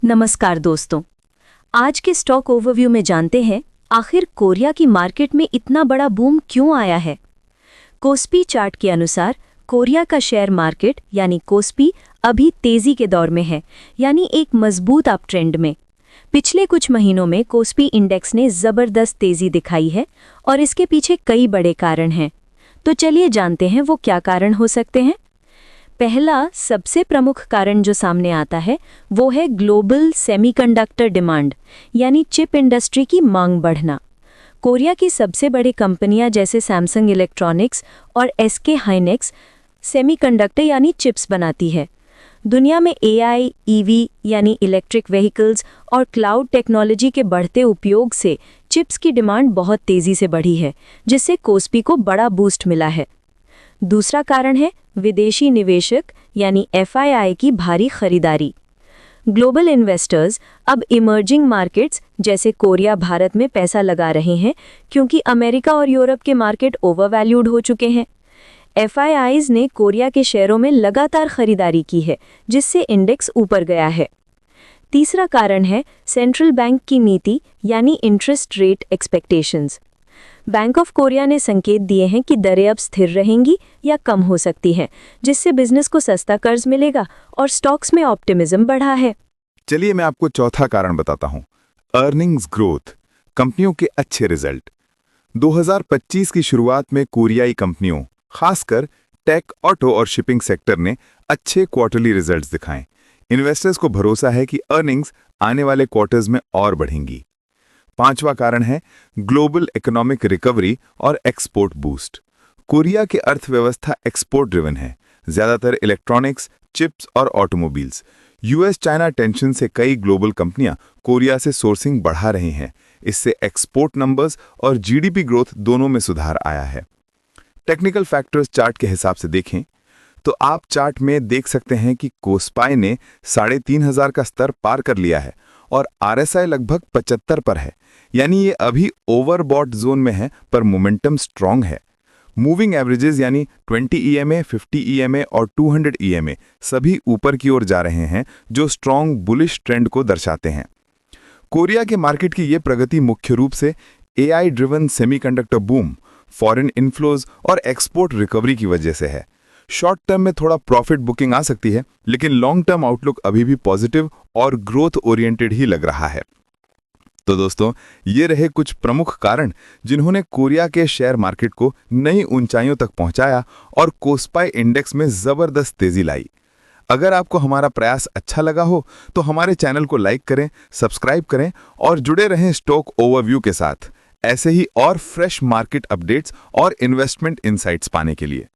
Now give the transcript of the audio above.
नमस्कार दोस्तों। आज के स्टॉक ओवरव्यू में जानते हैं आखिर कोरिया की मार्केट में इतना बड़ा बूम क्यों आया है। कोस्पी चार्ट के अनुसार कोरिया का शेयर मार्केट यानी कोस्पी अभी तेजी के दौर में है, यानी एक मजबूत अप ट्रेंड में। पिछले कुछ महीनों में कोस्पी इंडेक्स ने जबरदस्त तेजी दिखाई है और इसके पीछे कई बड़े कारण हैं। तो चलिए जानते हैं वो क्या कारण हो सकते हैं। पहला सबसे प्रमुख कारण जो सामने आता है वो है ग्लोबल सेमीकंडक्टर डिमांड, यानी चिप इंडस्ट्री की मांग बढ़ना। कोरिया की सबसे बड़ी कंपनियां जैसे सैमसंग इलेक्ट्रॉनिक्स और एसके हाइनेक्स सेमीकंडक्टर यानी चिप्स बनाती है। दुनिया में एआई, ईवी यानी इलेक्ट्रिक व्हीकल्स और क्लाउड टेक्नोलॉजी के बढ़ते उपयोग से चिप्स की डिमांड बहुत तेजी से बढ़ी है, जिससे कोस्पी को बड़ा बूस्ट मिला है। दूसरा कारण है विदेशी निवेशक यानी एफआईआई की भारी खरीदारी। ग्लोबल इन्वेस्टर्स अब इमर्जिंग मार्केट्स जैसे कोरिया, भारत में पैसा लगा रहे हैं क्योंकि अमेरिका और यूरोप के मार्केट ओवरवैल्यूड हो चुके हैं। एफआईआईज ने कोरिया के शेयरों में लगातार खरीदारी की है, जिससे इंडेक्स ऊपर गया है। तीसरा कारण है सेंट्रल बैंक की नीति यानी interest rate expectations. Bank of Korea ने संकेत दिए हैं कि दरें अब स्थिर रहेंगी या कम हो सकती हैं, जिससे बिजनेस को सस्ता कर्ज मिलेगा और स्टॉक्स में ऑप्टिमिज्म बढ़ा है। चलिए मैं आपको चौथा कारण बताता हूं, अर्निंग्स ग्रोथ, कंपनियों के अच्छे रिजल्ट। 2025 की शुरुआत में कोरियाई कंपनियों, खासकर टेक, ऑटो और शिपिंग सेक्टर ने अच्छे क्वार्टरली रिजल्ट्स दिखाए। इन्वेस्टर्स को भरोसा है कि अर्निंग्स आने वाले क्वार्टर्स में और बढ़ेंगी। पांचवा कारण है ग्लोबल इकोनॉमिक रिकवरी और एक्सपोर्ट बूस्ट। कोरिया की अर्थव्यवस्था एक्सपोर्ट ड्रिवन है, ज्यादातर इलेक्ट्रॉनिक्स, चिप्स और ऑटोमोबाइल्स। यूएस चाइना टेंशन से कई ग्लोबल कंपनियां कोरिया से सोर्सिंग बढ़ा रही हैं। इससे एक्सपोर्ट नंबर्स और जीडीपी ग्रोथ दोनों में सुधार आया है। टेक्निकल फैक्टर्स चार्ट के हिसाब से देखें तो आप चार्ट में देख सकते हैं कि कोस्पाई ने 3,500 का स्तर पार कर लिया है और आरएसआई लगभग 75 पर है, यानी ये अभी ओवरबॉट जोन में है, पर मोमेंटम स्ट्रांग है। मूविंग एवरेजेस यानी 20 ईएमए, 50 ईएमए और 200 ईएमए सभी ऊपर की ओर जा रहे हैं, जो स्ट्रांग बुलिश ट्रेंड को दर्शाते हैं। कोरिया के मार्केट की ये प्रगति मुख्य रूप से AI driven semiconductor boom, foreign inflows और एक्सपोर्ट रिकवरी की वजह से है। शॉर्ट टर्म में थोड़ा प्रॉफिट बुकिंग आ सकती है, लेकिन लॉन्ग टर्म आउटलुक अभी भी पॉजिटिव और ग्रोथ ओरिएंटेड ही लग रहा है। तो दोस्तों, ये रहे कुछ प्रमुख कारण जिन्होंने कोरिया के शेयर मार्केट को नई ऊंचाइयों तक पहुंचाया और कोस्पाई इंडेक्स में जबरदस्त तेजी लाई। अगर आपको हमारा प्रयास अच्छा लगा हो तो हमारे चैनल को लाइक करें, सब्सक्राइब करें और जुड़े रहें स्टॉक ओवरव्यू के साथ, ऐसे ही और फ्रेश मार्केट अपडेट्स और इन्वेस्टमेंट इनसाइट्स पाने के लिए।